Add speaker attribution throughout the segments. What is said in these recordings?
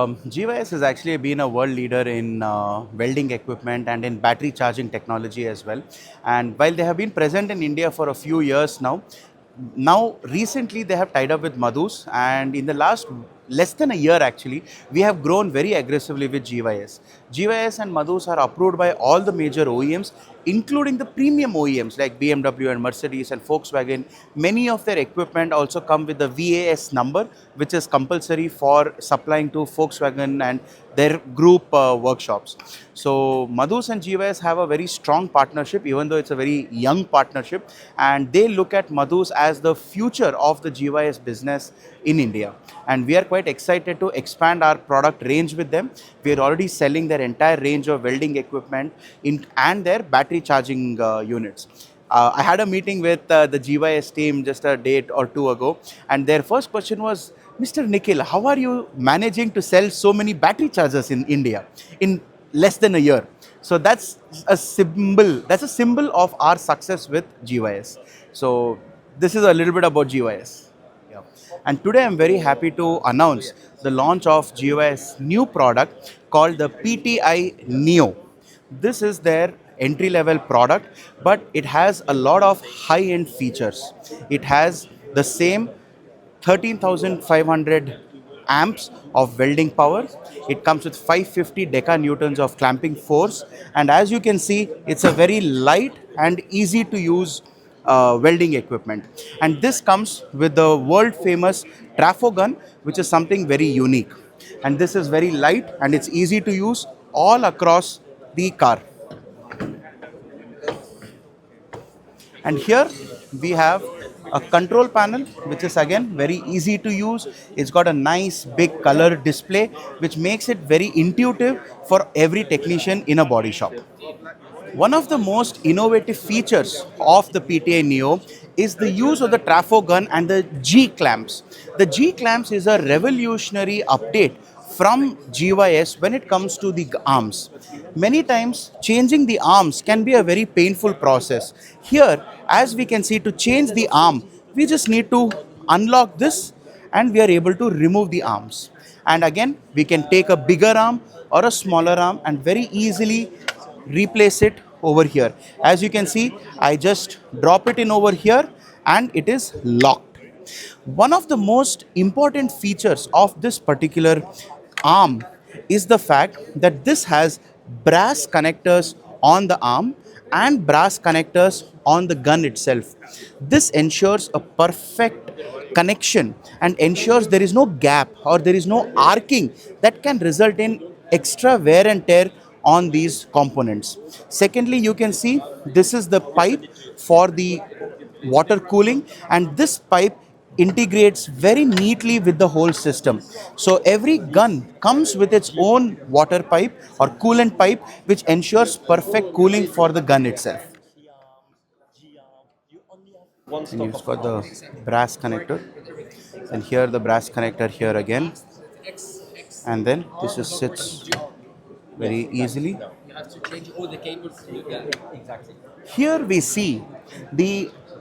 Speaker 1: GYS has actually been a world leader in welding equipment and in battery charging technology as well. And while they have been present in India for a few years now recently they have tied up with Madhus, and in the last less than a year actually, we have grown very aggressively with GYS. GYS and Madhus are approved by all the major OEMs, including the premium OEMs like BMW and Mercedes and Volkswagen. Many of their equipment also come with the VAS number, which is compulsory for supplying to Volkswagen and their group workshops. So Madhus and GYS have a very strong partnership, even though it's a very young partnership, and they look at Madhus as the future of the GYS business in India. And we are quite excited to expand our product range with them. We are already selling their entire range of welding equipment and their battery charging units. I had a meeting with the GYS team just a day or two ago, and their first question was, Mr. Nikhil, how are you managing to sell so many battery chargers in India in less than a year? So that's a symbol of our success with GYS. So this is a little bit about GYS. Yeah. And today I'm very happy to announce the launch of GYS new product called the PTI Neo. This is their entry-level product, but it has a lot of high-end features. It has the same 13,500 amps of welding power. It comes with 550 decanewtons of clamping force, and as you can see, it's a very light and easy to use welding equipment. And this comes with the world famous trafo gun, which is something very unique. And this is very light and it's easy to use all across the car. And here we have a control panel, which is again very easy to use. It's got a nice big color display, which makes it very intuitive for every technician in a body shop. One of the most innovative features of the PTI Neo is the use of the trafo gun and the G clamps. The G clamps is a revolutionary update from GYS when it comes to the arms. Many times changing the arms can be a very painful process. Here, as we can see, to change the arm, we just need to unlock this and we are able to remove the arms. And again, we can take a bigger arm or a smaller arm and very easily replace it over here. As you can see, I just drop it in over here and it is locked. One of the most important features of this particular arm is the fact that this has brass connectors on the arm and brass connectors on the gun itself. This ensures a perfect connection and ensures there is no gap or there is no arcing that can result in extra wear and tear on these components. Secondly, you can see this is the pipe for the water cooling, and this pipe integrates very neatly with the whole system. So every gun comes with its own water pipe or coolant pipe, which ensures perfect cooling for the gun itself. And you've got the brass connector, and here the brass connector here again, and then this just sits very easily. Here we see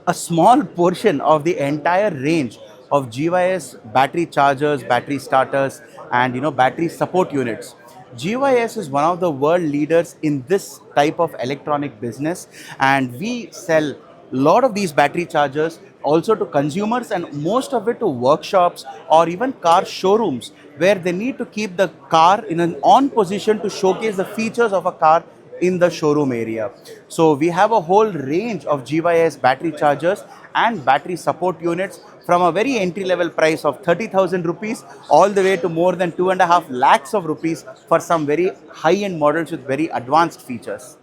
Speaker 1: a small portion of the entire range of GYS battery chargers, battery starters, and battery support units. GYS is one of the world leaders in this type of electronic business, and we sell a lot of these battery chargers also to consumers and most of it to workshops or even car showrooms, where they need to keep the car in an on position to showcase the features of a car in the showroom area. So we have a whole range of GYS battery chargers and battery support units from a very entry level price of 30,000 rupees all the way to more than 2.5 lakhs of rupees for some very high end models with very advanced features.